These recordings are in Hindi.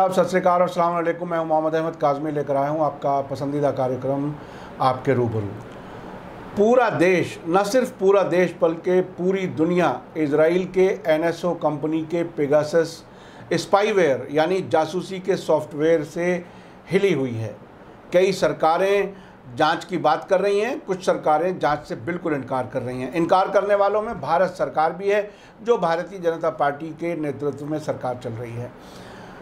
आदाब, सत श्री अकाल और अस्सलाम वालेकुम। मैं हूं मोहम्मद अहमद काज़मी, लेकर आया हूं आपका पसंदीदा कार्यक्रम आपके रूबरू। पूरा देश, न सिर्फ पूरा देश बल्कि पूरी दुनिया इजराइल के NSO कंपनी के पेगासस स्पाईवेयर यानी जासूसी के सॉफ्टवेयर से हिली हुई है। कई सरकारें जांच की बात कर रही हैं, कुछ सरकारें जांच से बिल्कुल इनकार कर रही हैं। इनकार करने वालों में भारत सरकार भी है, जो भारतीय जनता पार्टी के नेतृत्व में सरकार चल रही है।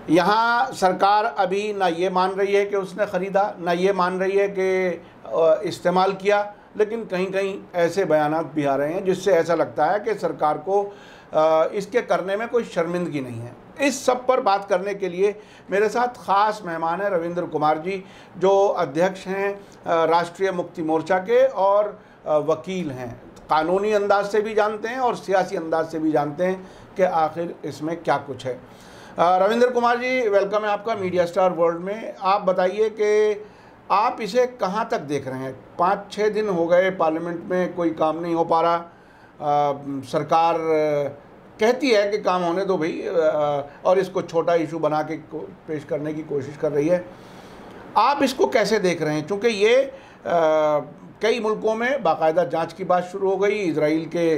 यहाँ सरकार अभी ना ये मान रही है कि उसने ख़रीदा, ना ये मान रही है कि इस्तेमाल किया, लेकिन कहीं कहीं ऐसे बयानात भी आ रहे हैं जिससे ऐसा लगता है कि सरकार को इसके करने में कोई शर्मिंदगी नहीं है। इस सब पर बात करने के लिए मेरे साथ ख़ास मेहमान हैं रविंद्र कुमार जी, जो अध्यक्ष हैं राष्ट्रीय मुक्ति मोर्चा के और वकील हैं। कानूनी अंदाज से भी जानते हैं और सियासी अंदाज से भी जानते हैं कि आखिर इसमें क्या कुछ है। रविंद्र कुमार जी, वेलकम है आपका मीडिया स्टार वर्ल्ड में। आप बताइए कि आप इसे कहाँ तक देख रहे हैं? 5-6 दिन हो गए, पार्लियामेंट में कोई काम नहीं हो पा रहा। सरकार कहती है कि काम होने दो भाई, और इसको छोटा इशू बना के पेश करने की कोशिश कर रही है। आप इसको कैसे देख रहे हैं? क्योंकि ये कई मुल्कों में बाकायदा जांच की बात शुरू हो गई। इजराइल के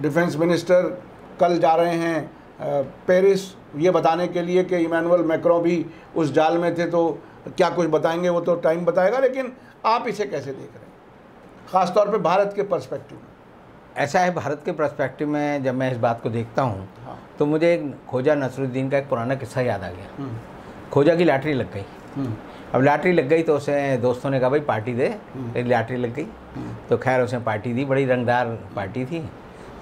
डिफेंस मिनिस्टर कल जा रहे हैं पेरिस, ये बताने के लिए कि इमैनुअल मैक्रों भी उस जाल में थे, तो क्या कुछ बताएंगे वो तो टाइम बताएगा। लेकिन आप इसे कैसे देख रहे हैं, ख़ास तौर पे भारत के पर्सपेक्टिव में? ऐसा है, भारत के पर्सपेक्टिव में जब मैं इस बात को देखता हूँ तो मुझे एक ख्वाजा नसरुद्दीन का एक पुराना किस्सा याद आ गया। ख्वाजा की लॉटरी लग गई। अब लॉटरी लग गई तो उसे दोस्तों ने कहा भाई पार्टी दे, तेरी लॉटरी लग गई। तो खैर उसने पार्टी दी, बड़ी रंगदार पार्टी थी।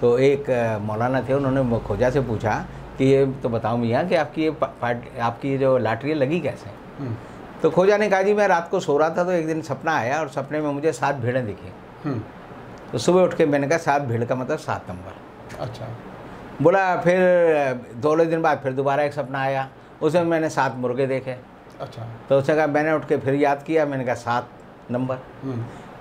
तो एक मौलाना थे, उन्होंने ख्वाजा से पूछा कि ये तो बताओ मियाँ कि आपकी ये जो लॉटरी लगी कैसे? तो ख्वाजा ने कहा जी मैं रात को सो रहा था तो एक दिन सपना आया और सपने में मुझे 7 भेड़ें दिखी। तो सुबह उठ के मैंने कहा 7 भेड़ का मतलब 7 नंबर। अच्छा। बोला फिर 2 दिन बाद फिर दोबारा एक सपना आया, उसमें मैंने 7 मुर्गे देखे। अच्छा। तो उसने कहा, मैंने उठ के फिर याद किया, मैंने कहा 7 नंबर।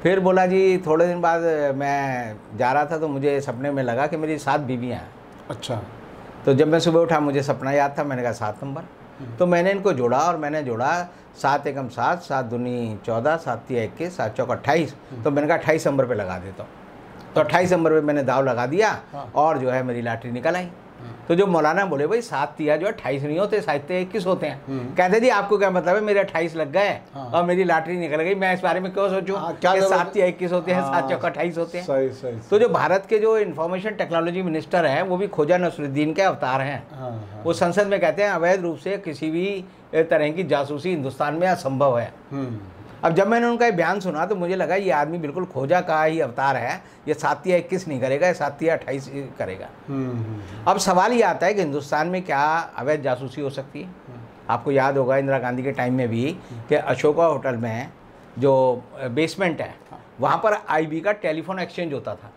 फिर बोला जी थोड़े दिन बाद मैं जा रहा था तो मुझे सपने में लगा कि मेरी 7 बीवियाँ हैं। अच्छा। तो जब मैं सुबह उठा मुझे सपना याद था, मैंने कहा 7 नंबर। तो मैंने इनको जोड़ा और मैंने जोड़ा 7 एकम 7, 7 दूनी 14, 7 तिया 21, 7 चौका 28। तो मैंने कहा 28 नंबर पे लगा देता हूँ। तो 28 नंबर पे मैंने दाव लगा दिया और जो है मेरी लॉटरी निकल आई। तो जो मौलाना बोले भाई 7 तिया जो 28 नहीं होते, 7 तिया 21 होते हैं। कहते जी आपको क्या मतलब है, मेरे 28 लग गए और मेरी लॉटरी निकल गई, मैं इस बारे में क्यों सोचूं कि 7 तिया 21 होते हैं, 7 चौका 28 होते हैं। सही सही। तो जो भारत के जो इंफॉर्मेशन टेक्नोलॉजी मिनिस्टर हैं वो भी ख्वाजा नसरुद्दीन के अवतार हैं। वो संसद में कहते हैं अवैध रूप से किसी भी तरह की जासूसी हिंदुस्तान में असंभव है। अब जब मैंने उनका ये बयान सुना तो मुझे लगा ये आदमी बिल्कुल ख्वाजा का ही अवतार है। ये 7 तिया 21 नहीं करेगा, ये 7 तिया 28 करेगा। अब सवाल ये आता है कि हिंदुस्तान में क्या अवैध जासूसी हो सकती है? आपको याद होगा इंदिरा गांधी के टाइम में भी कि अशोका होटल में जो बेसमेंट है वहाँ पर IB का टेलीफोन एक्सचेंज होता था।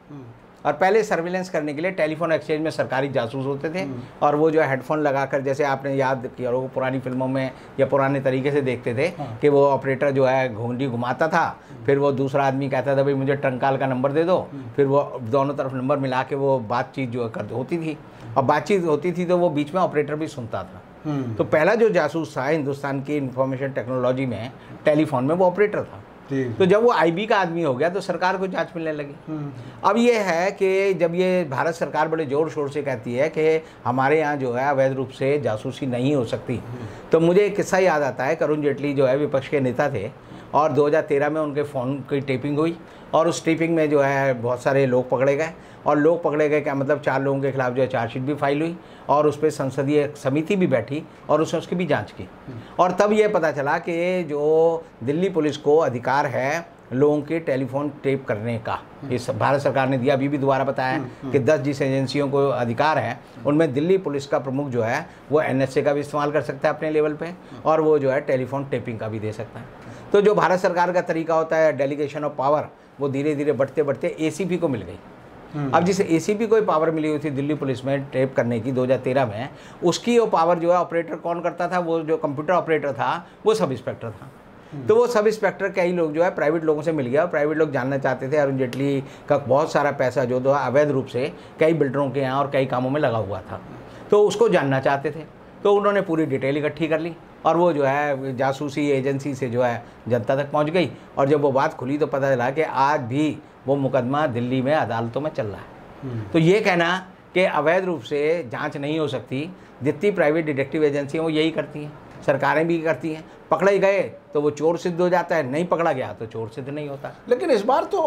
और पहले सर्विलेंस करने के लिए टेलीफोन एक्सचेंज में सरकारी जासूस होते थे और वो जो हेडफोन लगाकर, जैसे आपने याद किया वो पुरानी फिल्मों में या पुराने तरीके से देखते थे कि वो ऑपरेटर जो है घुंडी घुमाता था, फिर वो दूसरा आदमी कहता था भाई मुझे टंकाल का नंबर दे दो, फिर वो दोनों तरफ नंबर मिला के वो बातचीत जो होती थी, और बातचीत होती थी तो वो बीच में ऑपरेटर भी सुनता था। तो पहला जो जासूस था हिंदुस्तान की इंफॉर्मेशन टेक्नोलॉजी में टेलीफोन में वो ऑपरेटर था। तो जब वो IB का आदमी हो गया तो सरकार को जांच मिलने लगी। अब ये है कि जब ये भारत सरकार बड़े ज़ोर शोर से कहती है कि हमारे यहाँ जो है अवैध रूप से जासूसी नहीं हो सकती, तो मुझे एक किस्सा याद आता है। अरुण जेटली जो है विपक्ष के नेता थे और 2013 में उनके फ़ोन की टेपिंग हुई और उस टेपिंग में जो है बहुत सारे लोग पकड़े गए। और लोग पकड़े गए क्या मतलब 4 लोगों के खिलाफ जो है चार्जशीट भी फाइल हुई और उस पर संसदीय समिति भी बैठी और उसने उसकी भी जांच की। और तब ये पता चला कि जो दिल्ली पुलिस को अधिकार है लोगों के टेलीफोन टेप करने का, इस भारत सरकार ने दिया। अभी भी दोबारा बताया कि 10 जिस एजेंसियों को अधिकार है उनमें दिल्ली पुलिस का प्रमुख जो है वो NSA का भी इस्तेमाल कर सकता है अपने लेवल पे और वो जो है टेलीफोन टेपिंग का भी दे सकता है। तो जो भारत सरकार का तरीका होता है डेलीगेशन ऑफ पावर, वो धीरे धीरे बढ़ते बढ़ते ACP को मिल गई। अब जिस ACP को पावर मिली हुई थी दिल्ली पुलिस में टेप करने की 2013 में, उसकी वो पावर जो है ऑपरेटर कौन करता था? वो जो कंप्यूटर ऑपरेटर था वो सब इंस्पेक्टर था। तो वो सब इंस्पेक्टर कई लोग जो है प्राइवेट लोगों से मिल गया और प्राइवेट लोग जानना चाहते थे अरुण जेटली का बहुत सारा पैसा जो अवैध रूप से कई बिल्डरों के यहाँ और कई कामों में लगा हुआ था, तो उसको जानना चाहते थे। तो उन्होंने पूरी डिटेल इकट्ठी कर ली और वो जो है जासूसी एजेंसी से जो है जनता तक पहुंच गई। और जब वो बात खुली तो पता चला कि आज भी वो मुकदमा दिल्ली में अदालतों में चल रहा है। तो ये कहना कि अवैध रूप से जांच नहीं हो सकती, जितनी प्राइवेट डिटेक्टिव एजेंसियाँ वो यही करती हैं, सरकारें भी करती हैं। पकड़े गए तो वो चोर सिद्ध हो जाता है, नहीं पकड़ा गया तो चोर सिद्ध नहीं होता। लेकिन इस बार तो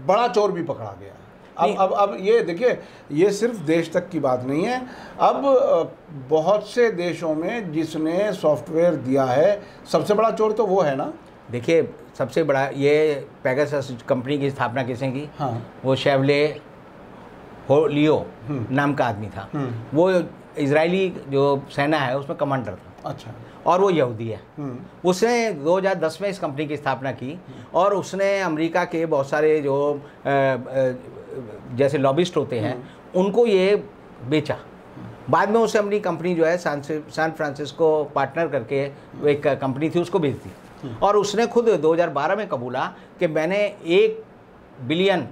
बड़ा चोर भी पकड़ा गया। अब ये देखिए, ये सिर्फ देश तक की बात नहीं है। अब बहुत से देशों में जिसने सॉफ्टवेयर दिया है, सबसे बड़ा चोर तो वो है ना। देखिए, सबसे बड़ा ये पेगासस कंपनी की स्थापना किसने की? हाँ, वो शेवले लियो नाम का आदमी था। वो इजरायली जो सेना है उसमें कमांडर था। अच्छा। और वो यहूदी है। उसने 2010 में इस कंपनी की स्थापना की और उसने अमेरिका के बहुत सारे जो जैसे लॉबिस्ट होते हैं उनको ये बेचा। बाद में उसे अपनी कंपनी जो है सैन फ्रांसिस्को पार्टनर करके एक कंपनी थी उसको बेच दी। और उसने खुद 2012 में कबूला कि मैंने $1 बिलियन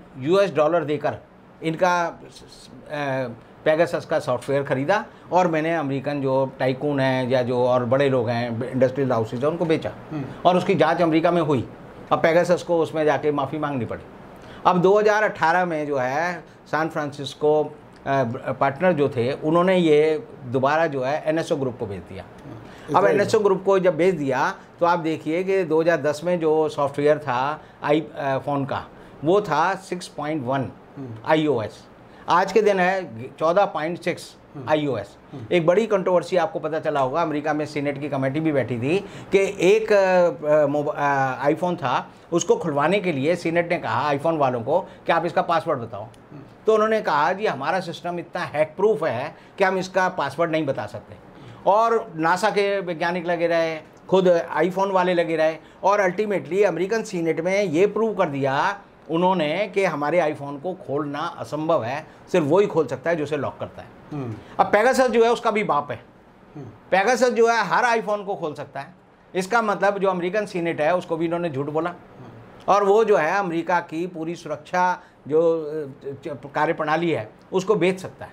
देकर इनका पेगासस का सॉफ्टवेयर ख़रीदा और मैंने अमेरिकन जो टाइकून हैं या जो और बड़े लोग हैं इंडस्ट्रियल हाउसेज हैं उनको बेचा। और उसकी जांच अमेरिका में हुई। अब पेगासस को उसमें जाके माफ़ी मांगनी पड़ी। अब 2018 में जो है सैन फ्रांसिस्को पार्टनर जो थे उन्होंने ये दोबारा जो है एनएसओ ग्रुप को बेच दिया। अब एनएसओ ग्रुप को जब बेच दिया तो आप देखिए कि 2010 में जो सॉफ्टवेयर था आईफोन का वो था 6.1 iOS, आज के दिन है 14.6 iOS। एक बड़ी कंट्रोवर्सी आपको पता चला होगा, अमेरिका में सीनेट की कमेटी भी बैठी थी कि एक आईफोन था, उसको खुलवाने के लिए सीनेट ने कहा आईफोन वालों को कि आप इसका पासवर्ड बताओ। तो उन्होंने कहा जी हमारा सिस्टम इतना हैक प्रूफ है कि हम इसका पासवर्ड नहीं बता सकते। और नासा के वैज्ञानिक लगे रहे, खुद आईफोन वाले लगे रहे और अल्टीमेटली अमेरिकन सीनेट में ये प्रूव कर दिया उन्होंने कि हमारे आईफोन को खोलना असंभव है, सिर्फ वही खोल सकता है जो उसे लॉक करता है। अब पेगासस जो है उसका भी बाप है। पेगासस जो है हर आईफोन को खोल सकता है। इसका मतलब जो अमेरिकन सीनेट है उसको भी इन्होंने झूठ बोला और वो जो है अमेरिका की पूरी सुरक्षा जो कार्यप्रणाली है उसको बेच सकता है।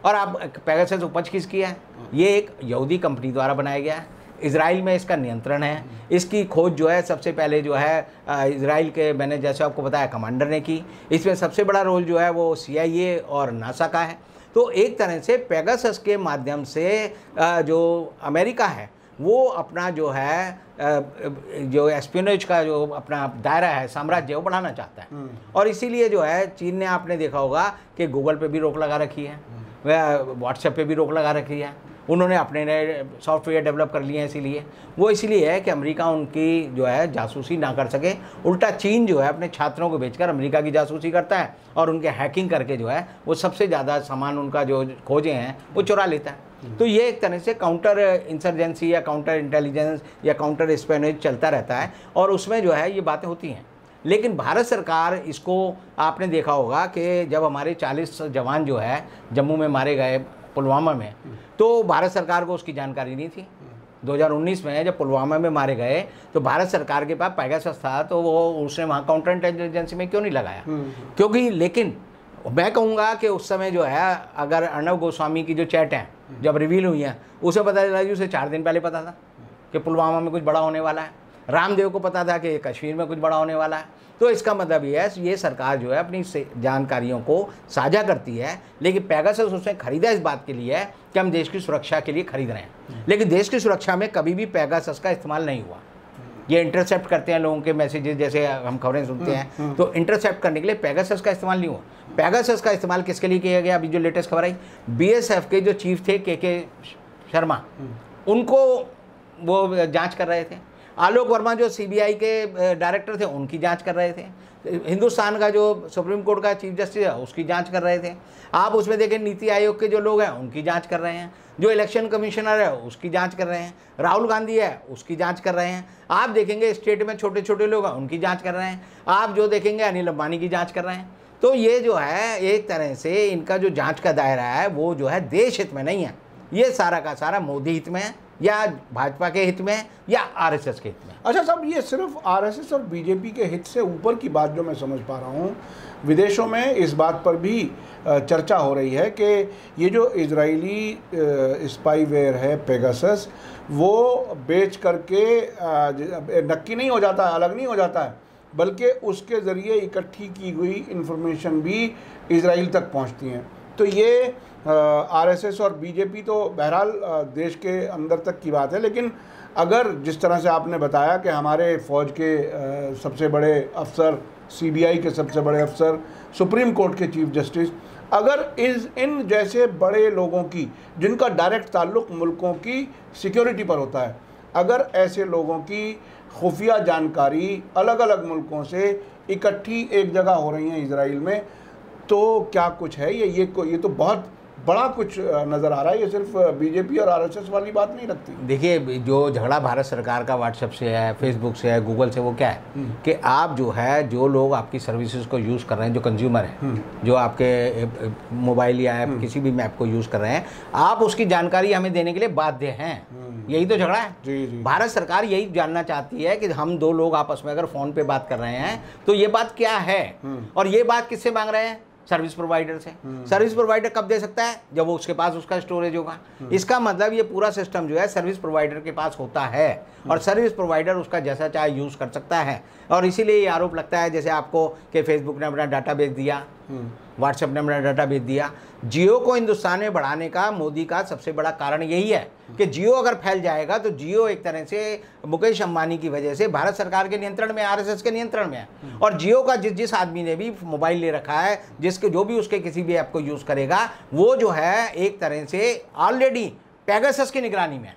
और अब पेगासस उपज किसकी है? ये एक यहूदी कंपनी द्वारा बनाया गया है। इजराइल में इसका नियंत्रण है। इसकी खोज जो है सबसे पहले जो है इजराइल के, मैंने जैसे आपको बताया, कमांडर ने की। इसमें सबसे बड़ा रोल जो है वो CIA और नासा का है। तो एक तरह से पेगासस के माध्यम से जो अमेरिका है वो अपना जो है जो एस्पियोनेज का जो अपना दायरा है, साम्राज्य, वो बढ़ाना चाहता है। और इसीलिए जो है चीन ने, आपने देखा होगा कि गूगल पे भी रोक लगा रखी है, व्हाट्सएप पे भी रोक लगा रखी है। उन्होंने अपने नए सॉफ्टवेयर डेवलप कर लिए हैं। इसीलिए वो इसलिए है कि अमेरिका उनकी जो है जासूसी ना कर सके। उल्टा चीन जो है अपने छात्रों को बेचकर अमेरिका की जासूसी करता है और उनके हैकिंग करके जो है वो सबसे ज़्यादा सामान उनका जो खोजे हैं वो चुरा लेता है। तो ये एक तरह से काउंटर इंसर्जेंसी या काउंटर इंटेलिजेंस या काउंटर स्पेनेज चलता रहता है और उसमें जो है ये बातें होती हैं। लेकिन भारत सरकार इसको, आपने देखा होगा कि जब हमारे 40 जवान जो है जम्मू में मारे गए पुलवामा में, तो भारत सरकार को उसकी जानकारी नहीं थी। 2019 में जब पुलवामा में मारे गए तो भारत सरकार के पास पेगासस था, तो वो उसने वहाँ काउंटर इंटेलिजेंस में क्यों नहीं लगाया? क्योंकि, लेकिन मैं कहूँगा कि उस समय जो है अगर अर्णव गोस्वामी की जो चैट हैं जब रिवील हुई हैं, उसे पता चला जी, उसे 4 दिन पहले पता था कि पुलवामा में कुछ बड़ा होने वाला है। रामदेव को पता था कि कश्मीर में कुछ बड़ा होने वाला है। तो इसका मतलब ये है, ये सरकार जो है अपनी जानकारियों को साझा करती है, लेकिन पेगासस उसने खरीदा इस बात के लिए है कि हम देश की सुरक्षा के लिए खरीद रहे हैं। लेकिन देश की सुरक्षा में कभी भी पेगासस का इस्तेमाल नहीं हुआ। ये इंटरसेप्ट करते हैं लोगों के मैसेजेस, जैसे हम खबरें सुनते हैं, तो इंटरसेप्ट करने के लिए पेगासस का इस्तेमाल नहीं हुआ। पेगासस का इस्तेमाल किसके लिए किया गया? अभी जो लेटेस्ट खबर आई, BSF के जो चीफ थे के शर्मा, उनको वो जांच कर रहे थे। आलोक वर्मा जो CBI के डायरेक्टर थे उनकी जांच कर रहे थे। हिंदुस्तान का जो सुप्रीम कोर्ट का चीफ जस्टिस है उसकी जांच कर रहे थे। आप उसमें देखें नीति आयोग के जो लोग हैं उनकी जांच कर रहे हैं, जो इलेक्शन कमिश्नर है उसकी जांच कर रहे हैं, राहुल गांधी है उसकी जांच कर रहे हैं। आप देखेंगे स्टेट में छोटे छोटे लोग हैं उनकी जांच कर रहे हैं। आप जो देखेंगे अनिल अंबानी की जांच कर रहे हैं। तो ये जो है एक तरह से इनका जो जाँच का दायरा है वो जो है देश हित में नहीं है, ये सारा का सारा मोदी हित में है, या भाजपा के हित में या आरएसएस के हित में। अच्छा साहब, ये सिर्फ आरएसएस और बीजेपी के हित से ऊपर की बात जो मैं समझ पा रहा हूँ, विदेशों में इस बात पर भी चर्चा हो रही है कि ये जो इजरायली स्पाईवेयर है पेगासस, वो बेच करके नक्की नहीं हो जाता, अलग नहीं हो जाता है, बल्कि उसके ज़रिए इकट्ठी की हुई इंफॉर्मेशन भी इजराइल तक पहुंचती हैं। तो ये आरएसएस और बीजेपी तो बहरहाल देश के अंदर तक की बात है, लेकिन अगर जिस तरह से आपने बताया कि हमारे फ़ौज के सबसे बड़े अफसर, सीबीआई के सबसे बड़े अफसर, सुप्रीम कोर्ट के चीफ जस्टिस, अगर इन जैसे बड़े लोगों की, जिनका डायरेक्ट ताल्लुक़ मुल्कों की सिक्योरिटी पर होता है, अगर ऐसे लोगों की खुफिया जानकारी अलग अलग मुल्कों से इकट्ठी एक जगह हो रही है इजराइल में, तो क्या कुछ है ये तो बहुत बड़ा कुछ नज़र आ रहा है। ये सिर्फ बीजेपी और आरएसएस वाली बात नहीं लगती। देखिए, जो झगड़ा भारत सरकार का व्हाट्सएप से है, फेसबुक से है, गूगल से, वो क्या है कि आप जो है, जो लोग आपकी सर्विसेज को यूज़ कर रहे हैं, जो कंज्यूमर हैं, जो आपके मोबाइल या ऐप किसी भी मैप को यूज़ कर रहे हैं, आप उसकी जानकारी हमें देने के लिए बाध्य हैं। यही तो झगड़ा है। जी। भारत सरकार यही जानना चाहती है कि हम दो लोग आपस में अगर फ़ोन पे बात कर रहे हैं तो ये बात क्या है, और ये बात किससे मांग रहे हैं? सर्विस प्रोवाइडर से। सर्विस प्रोवाइडर कब दे सकता है? जब वो उसके पास उसका स्टोरेज होगा। इसका मतलब ये पूरा सिस्टम जो है सर्विस प्रोवाइडर के पास होता है, और सर्विस प्रोवाइडर उसका जैसा चाहे यूज़ कर सकता है। और इसीलिए ये आरोप लगता है, जैसे आपको कि फेसबुक ने अपना डाटा बेच दिया, व्हाट्सएप ने अपना डाटा बेच दिया। जियो को हिंदुस्तान में बढ़ाने का मोदी का सबसे बड़ा कारण यही है कि जियो अगर फैल जाएगा तो जियो एक तरह से मुकेश अंबानी की वजह से भारत सरकार के नियंत्रण में, आरएसएस के नियंत्रण में है। और जियो का जिस आदमी ने भी मोबाइल ले रखा है, जिसके जो भी उसके किसी भी ऐप को यूज़ करेगा, वो जो है एक तरह से ऑलरेडी पेगासस की निगरानी में है।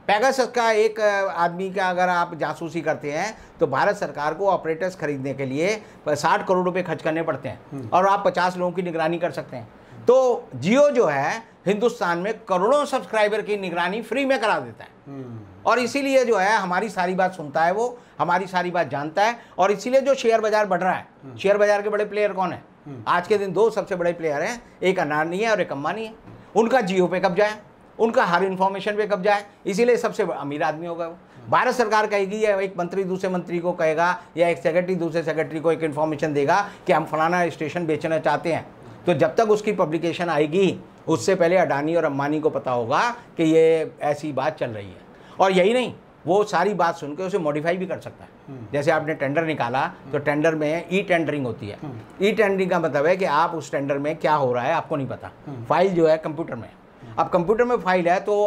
पेगासस का एक आदमी का अगर आप जासूसी करते हैं तो भारत सरकार को ऑपरेटर्स खरीदने के लिए 60 करोड़ रुपए खर्च करने पड़ते हैं, और आप 50 लोगों की निगरानी कर सकते हैं। तो जियो जो है हिंदुस्तान में करोड़ों सब्सक्राइबर की निगरानी फ्री में करा देता है, और इसीलिए जो है हमारी सारी बात सुनता है, वो हमारी सारी बात जानता है। और इसीलिए जो शेयर बाजार बढ़ रहा है, शेयर बाजार के बड़े प्लेयर कौन है? आज के दिन 2 सबसे बड़े प्लेयर हैं, एक अडानी है और एक अंबानी है। उनका जियो पे कब्जा है, उनका हर इन्फॉर्मेशन पे कब्जा है, इसीलिए सबसे अमीर आदमी होगा वो। भारत सरकार कहेगी, या एक मंत्री दूसरे मंत्री को कहेगा, या एक सेक्रेटरी दूसरे सेक्रेटरी को एक इन्फॉर्मेशन देगा कि हम फलाना स्टेशन बेचना चाहते हैं, तो जब तक उसकी पब्लिकेशन आएगी उससे पहले अडानी और अंबानी को पता होगा कि ये ऐसी बात चल रही है। और यही नहीं, वो सारी बात सुन के उसे मॉडिफाई भी कर सकता है। जैसे आपने टेंडर निकाला तो टेंडर में ई टेंडरिंग होती है। ई टेंडरिंग का मतलब है कि आप उस टेंडर में क्या हो रहा है आपको नहीं पता, फाइल जो है कंप्यूटर में। अब कंप्यूटर में फाइल है तो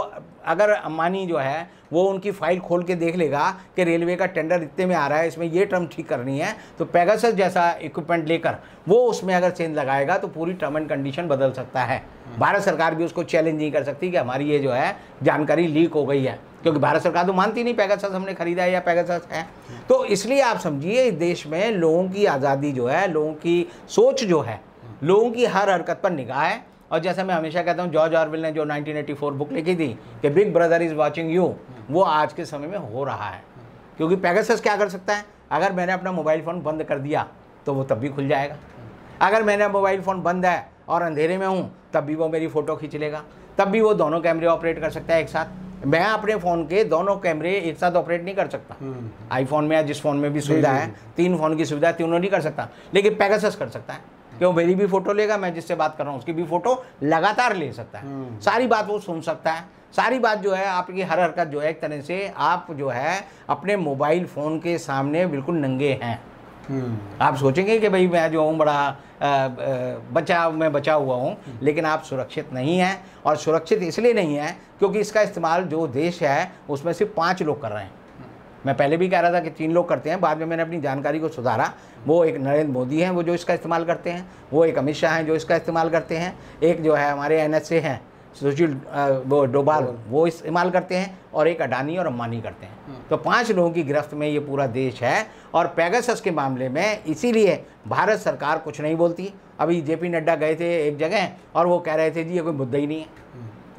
अगर अंबानी जो है वो उनकी फाइल खोल के देख लेगा कि रेलवे का टेंडर इतने में आ रहा है, इसमें ये टर्म ठीक करनी है, तो पेगासस जैसा इक्विपमेंट लेकर वो उसमें अगर चेंज लगाएगा तो पूरी टर्म एंड कंडीशन बदल सकता है। भारत सरकार भी उसको चैलेंज नहीं कर सकती कि हमारी ये जो है जानकारी लीक हो गई है, क्योंकि भारत सरकार तो मानती नहीं पेगासस हमने खरीदा है या पेगासस है। तो इसलिए आप समझिए, इस देश में लोगों की आज़ादी जो है, लोगों की सोच जो है, लोगों की हर हरकत पर निगाह है। और जैसा मैं हमेशा कहता हूँ, जॉर्ज ऑरवेल ने जो 1984 बुक लिखी थी कि big brother is watching you, वो आज के समय में हो रहा है। क्योंकि पेगासस क्या कर सकता है? अगर मैंने अपना मोबाइल फ़ोन बंद कर दिया तो वो तब भी खुल जाएगा। अगर मैंने मोबाइल फ़ोन बंद है और अंधेरे में हूँ तब भी वो मेरी फ़ोटो खींच लेगा, तब भी वो दोनों कैमरे ऑपरेट कर सकता है एक साथ। मैं अपने फ़ोन के दोनों कैमरे एक साथ ऑपरेट नहीं कर सकता। आईफोन में या जिस फ़ोन में भी सुविधा है, 3 फ़ोन की सुविधा है, तीनों नहीं कर सकता, लेकिन पेगासस कर सकता है। क्यों? मेरी भी फ़ोटो लेगा, मैं जिससे बात कर रहा हूँ उसकी भी फ़ोटो लगातार ले सकता है, सारी बात वो सुन सकता है, सारी बात जो है आपकी हर हरकत जो है एक तरह से आप जो है अपने मोबाइल फ़ोन के सामने बिल्कुल नंगे हैं। आप सोचेंगे कि भाई मैं जो हूँ बड़ा मैं बचा हुआ हूँ, लेकिन आप सुरक्षित नहीं हैं। और सुरक्षित इसलिए नहीं है क्योंकि इसका इस्तेमाल जो देश है उसमें सिर्फ 5 लोग कर रहे हैं। मैं पहले भी कह रहा था कि 3 लोग करते हैं, बाद में मैंने अपनी जानकारी को सुधारा। वो एक नरेंद्र मोदी हैं वो जो इसका इस्तेमाल करते हैं, वो एक अमित शाह हैं जो इसका इस्तेमाल करते हैं, एक जो है हमारे NSA हैं सुशील वो डोभाल वो इस्तेमाल करते हैं, और एक अडानी और अंबानी करते हैं। तो 5 लोगों की गिरफ्त में ये पूरा देश है। और पेगासस के मामले में इसीलिए भारत सरकार कुछ नहीं बोलती। अभी JP नड्डा गए थे एक जगह और वो कह रहे थे जी ये कोई मुद्दा ही नहीं है,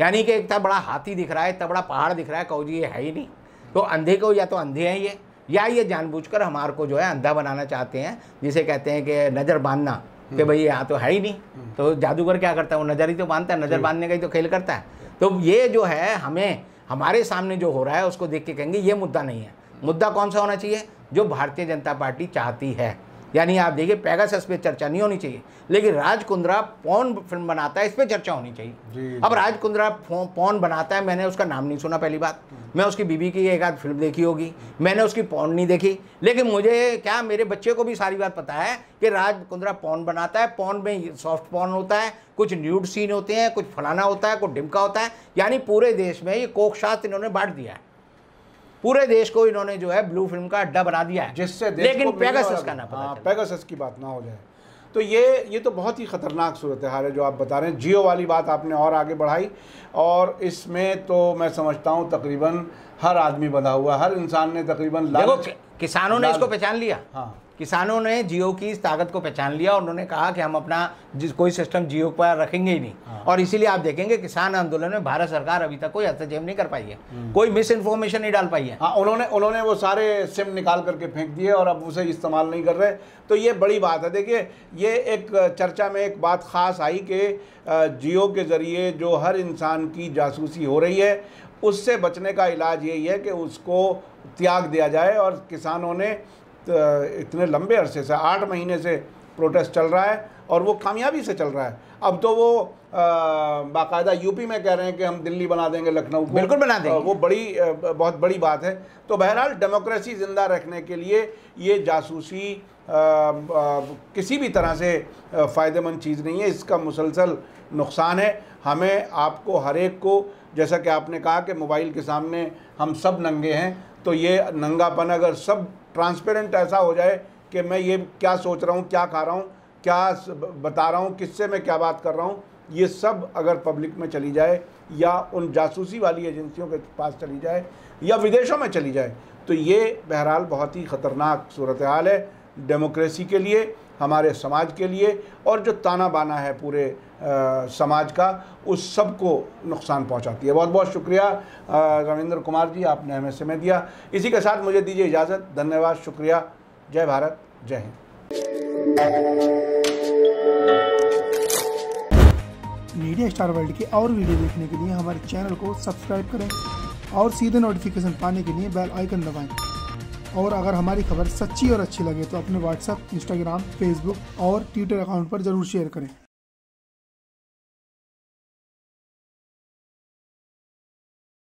यानी कि इतना बड़ा हाथी दिख रहा है, इतना बड़ा पहाड़ दिख रहा है, कहो जी ये है ही नहीं। तो अंधे को या तो अंधे हैं ये, या ये जानबूझकर हमारे को जो है अंधा बनाना चाहते हैं, जिसे कहते हैं कि नज़र बांधना, कि भाई यहाँ तो है ही नहीं। तो जादूगर क्या करता है? वो नज़र ही तो बांधता है, नज़र बांधने का ही तो खेल करता है। तो ये जो है हमें हमारे सामने जो हो रहा है उसको देख के कहेंगे ये मुद्दा नहीं है। मुद्दा कौन सा होना चाहिए? जो भारतीय जनता पार्टी चाहती है। यानी आप देखिए पेगासस पे चर्चा नहीं होनी चाहिए, लेकिन राज कुंद्रा पॉर्न फिल्म बनाता है, इस पे चर्चा होनी चाहिए। अब राज कुंद्रा पॉर्न बनाता है, मैंने उसका नाम नहीं सुना पहली बात। मैं उसकी बीबी की एक आध फिल्म देखी होगी, मैंने उसकी पॉर्न नहीं देखी। लेकिन मुझे क्या, मेरे बच्चे को भी सारी बात पता है कि राज कुंद्रा पॉर्न बनाता है। पॉर्न में सॉफ्ट पॉर्न होता है, कुछ न्यूड सीन होते हैं, कुछ फलाना होता है, कुछ ढिमका होता है। यानी पूरे देश में ये कोक शास्त्र इन्होंने बांट दिया है। पूरे देश को इन्होंने जो है ब्लू फिल्म का अड्डा बना दिया है, जिससे लेकिन पेगासस का ना पता चले। पेगासस की बात ना हो जाए। तो ये तो बहुत ही ख़तरनाक सूरत हाल है जो आप बता रहे हैं। जियो वाली बात आपने और आगे बढ़ाई, और इसमें तो मैं समझता हूँ तकरीबन हर आदमी बंधा हुआ, हर इंसान ने तकरीबन देखो किसानों ने इसको पहचान लिया। हाँ, किसानों ने जियो की इस ताकत को पहचान लिया और उन्होंने कहा कि हम अपना कोई सिस्टम जियो पर रखेंगे ही नहीं। हाँ। और इसीलिए आप देखेंगे किसान आंदोलन में भारत सरकार अभी तक कोई हस्तक्षेप नहीं कर पाई है, कोई मिस इन्फॉर्मेशन नहीं डाल पाई है। हाँ, उन्होंने वो सारे सिम निकाल करके फेंक दिए और अब उसे इस्तेमाल नहीं कर रहे। तो ये बड़ी बात है। देखिए, ये एक चर्चा में एक बात ख़ास आई कि जियो के ज़रिए जो हर इंसान की जासूसी हो रही है, उससे बचने का इलाज यही है कि उसको त्याग दिया जाए। और किसानों ने इतने लंबे अरसे से 8 महीने से प्रोटेस्ट चल रहा है और वो कामयाबी से चल रहा है। अब तो वो बाकायदा यूपी में कह रहे हैं कि हम दिल्ली बना देंगे, लखनऊ को। बिल्कुल बना देंगे। वो बहुत बड़ी बात है। तो बहरहाल डेमोक्रेसी ज़िंदा रखने के लिए ये जासूसी किसी भी तरह से फ़ायदेमंद चीज़ नहीं है। इसका मुसलसल नुकसान है। हमें, आपको, हर एक को, जैसा कि आपने कहा कि मोबाइल के सामने हम सब नंगे हैं, तो ये नंगापन अगर सब ट्रांसपेरेंट ऐसा हो जाए कि मैं ये क्या सोच रहा हूँ, क्या खा रहा हूँ, क्या बता रहा हूँ, किससे मैं क्या बात कर रहा हूँ, ये सब अगर पब्लिक में चली जाए या उन जासूसी वाली एजेंसियों के पास चली जाए या विदेशों में चली जाए, तो ये बहरहाल बहुत ही ख़तरनाक सूरत हाल है डेमोक्रेसी के लिए, हमारे समाज के लिए, और जो ताना बाना है पूरे समाज का, उस सब को नुकसान पहुंचाती है। बहुत बहुत शुक्रिया रविंद्र कुमार जी, आपने हमें समय दिया। इसी के साथ मुझे दीजिए इजाज़त। धन्यवाद, शुक्रिया। जय भारत, जय हिंद। मीडिया स्टार वर्ल्ड के और वीडियो देखने के लिए हमारे चैनल को सब्सक्राइब करें और सीधे नोटिफिकेशन पाने के लिए बेल आइकन दबाएं। और अगर हमारी खबर सच्ची और अच्छी लगे तो अपने व्हाट्सएप, इंस्टाग्राम, फेसबुक और ट्विटर अकाउंट पर ज़रूर शेयर करें।